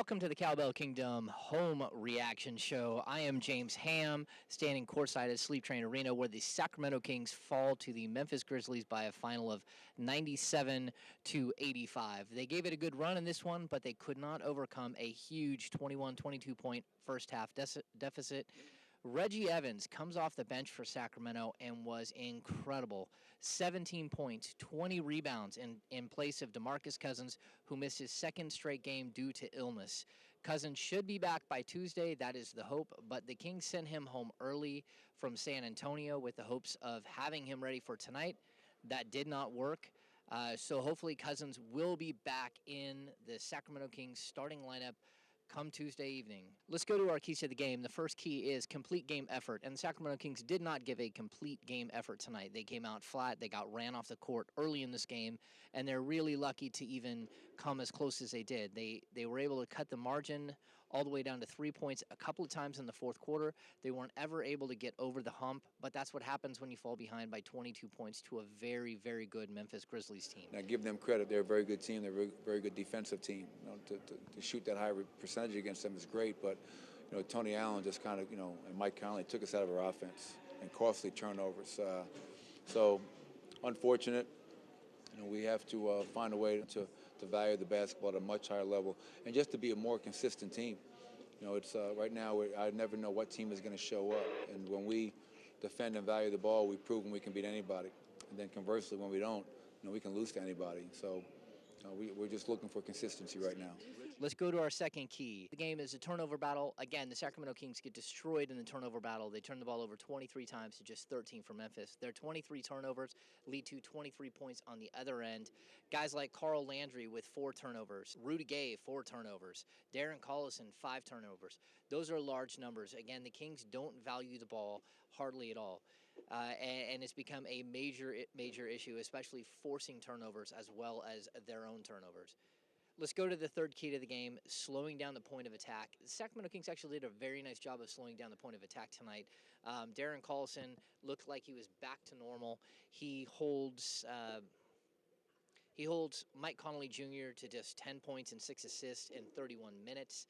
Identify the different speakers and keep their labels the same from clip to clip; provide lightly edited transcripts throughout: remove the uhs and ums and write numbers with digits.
Speaker 1: Welcome to the Cowbell Kingdom home reaction show. I am James Ham, standing courtside at Sleep Train Arena, where the Sacramento Kings fall to the Memphis Grizzlies by a final of 97-85. They gave it a good run in this one, but they could not overcome a huge 21-22 point first half deficit. Reggie Evans comes off the bench for Sacramento and was incredible. 17 points, 20 rebounds in place of DeMarcus Cousins, who missed his second straight game due to illness. Cousins should be back by Tuesday. That is the hope, but the Kings sent him home early from San Antonio with the hopes of having him ready for tonight. That did not work. So hopefully Cousins will be back in the Sacramento Kings starting lineup come Tuesday evening. Let's go to our keys to the game. The first key is complete game effort, and the Sacramento Kings did not give a complete game effort tonight. They came out flat. They got ran off the court early in this game, and they're really lucky to even come as close as they did. They were able to cut the margin all the way down to 3 points a couple of times in the fourth quarter. They weren't ever able to get over the hump, but that's what happens when you fall behind by 22 points to a very, very good Memphis Grizzlies team.
Speaker 2: Now, give them credit. They're a very good team. They're a very good defensive team. You know, to shoot that high percentage against them is great, but you know, Tony Allen just kind of, and Mike Conley took us out of our offense and costly turnovers. So unfortunate. We have to find a way to value the basketball at a much higher level and just to be a more consistent team. It's right now I never know what team is going to show up, and when we defend and value the ball, we've proven we can beat anybody. And then conversely, when we don't, we can lose to anybody. So we're just looking for consistency right now.
Speaker 1: Let's go to our second key. The game is a turnover battle. Again, the Sacramento Kings get destroyed in the turnover battle. They turn the ball over 23 times to just 13 for Memphis. Their 23 turnovers lead to 23 points on the other end. Guys like Carl Landry with 4 turnovers, Rudy Gay 4 turnovers, Darren Collison 5 turnovers. Those are large numbers. Again, the Kings don't value the ball hardly at all. And it's become a major issue, especially forcing turnovers as well as their own turnovers. Let's go to the third key to the game, slowing down the point of attack. The Sacramento Kings actually did a very nice job of slowing down the point of attack tonight. Darren Collison looked like he was back to normal. He holds Mike Conley Jr. to just 10 points and 6 assists in 31 minutes.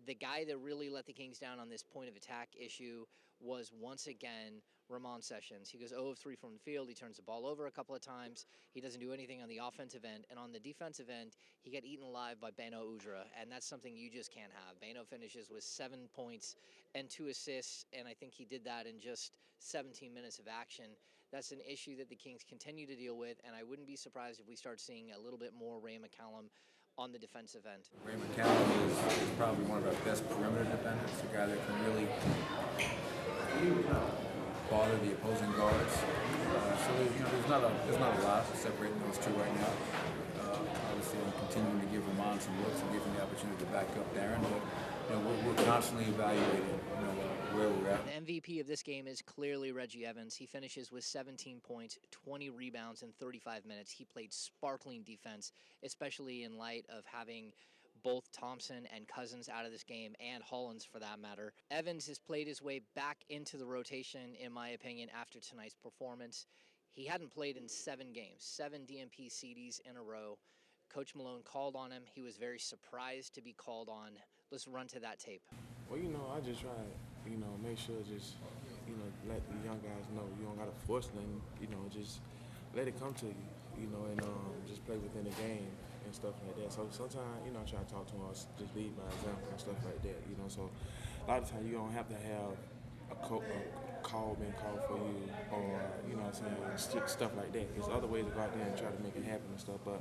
Speaker 1: The guy that really let the Kings down on this point of attack issue was once again Ramon Sessions. He goes 0 of 3 from the field. He turns the ball over a couple of times. He doesn't do anything on the offensive end. And on the defensive end, he got eaten alive by Beno Udrih, and that's something you just can't have. Beno finishes with 7 points and 2 assists, and I think he did that in just 17 minutes of action. That's an issue that the Kings continue to deal with, and I wouldn't be surprised if we start seeing a little bit more Ray McCallum on the defensive end.
Speaker 3: Ray McCallum is probably one of our best perimeter defenders, a guy that can really bother the opposing guards. So there's not a lot separating those two right now. Obviously, I'm continuing to give Ramon some looks and give him the opportunity to back up Darren, but we're constantly evaluating where we're at.
Speaker 1: The MVP of this game is clearly Reggie Evans. He finishes with 17 points, 20 rebounds in 35 minutes. He played sparkling defense, especially in light of having both Thompson and Cousins out of this game, and Hollins for that matter. Evans has played his way back into the rotation, in my opinion, after tonight's performance. He hadn't played in 7 games, 7 DNP CDs in a row. Coach Malone called on him. He was very surprised to be called on. Let's run to that tape.
Speaker 4: Well, I just try to, make sure just, let the young guys know you don't got to force them, just let it come to you, and just play within the game and stuff like that. So sometimes, I try to talk to them, just lead by example and stuff like that, So a lot of times you don't have to have a call being called for you or, stuff like that. There's other ways to go out there and try to make it happen and stuff, but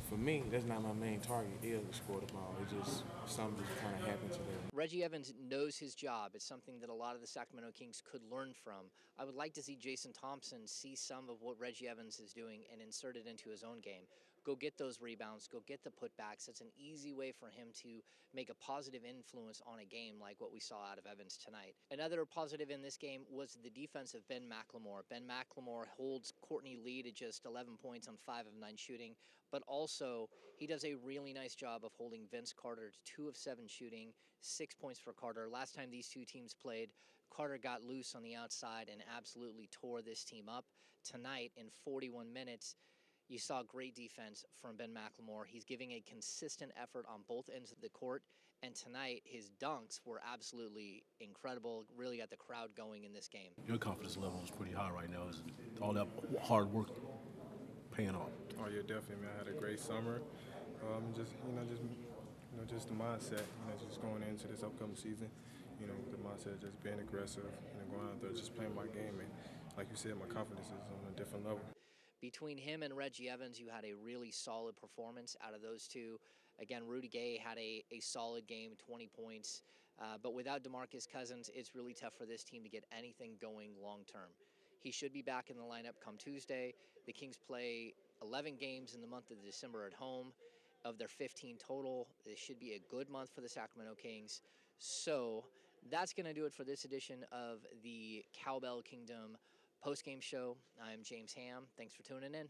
Speaker 4: for me, that's not my main target, is to score the ball. It's just something just kind of happened to them.
Speaker 1: Reggie Evans knows his job. It's something that a lot of the Sacramento Kings could learn from. I would like to see Jason Thompson see some of what Reggie Evans is doing and insert it into his own game. Go get those rebounds, go get the putbacks. It's an easy way for him to make a positive influence on a game like what we saw out of Evans tonight. Another positive in this game was the defense of Ben McLemore. Ben McLemore holds Courtney Lee to just 11 points on 5 of 9 shooting, but also he does a really nice job of holding Vince Carter to 2 of 7 shooting, 6 points for Carter. Last time these two teams played, Carter got loose on the outside and absolutely tore this team up. Tonight, in 41 minutes, You saw great defense from Ben McLemore. He's giving a consistent effort on both ends of the court. And tonight, his dunks were absolutely incredible. Really got the crowd going in this game.
Speaker 5: Your confidence level is pretty high right now. Is all that hard work paying off?
Speaker 6: Oh yeah, definitely, man. I had a great summer. Just the mindset. Just going into this upcoming season. The mindset just being aggressive. Going out there just playing my game. And like you said, my confidence is on a different level.
Speaker 1: Between him and Reggie Evans, you had a really solid performance out of those two. Again, Rudy Gay had a solid game, 20 points. But without DeMarcus Cousins, it's really tough for this team to get anything going long term. He should be back in the lineup come Tuesday. The Kings play 11 games in the month of December at home. Of their 15 total, this should be a good month for the Sacramento Kings. So that's going to do it for this edition of the Cowbell Kingdom postgame show. I'm James Ham. Thanks for tuning in.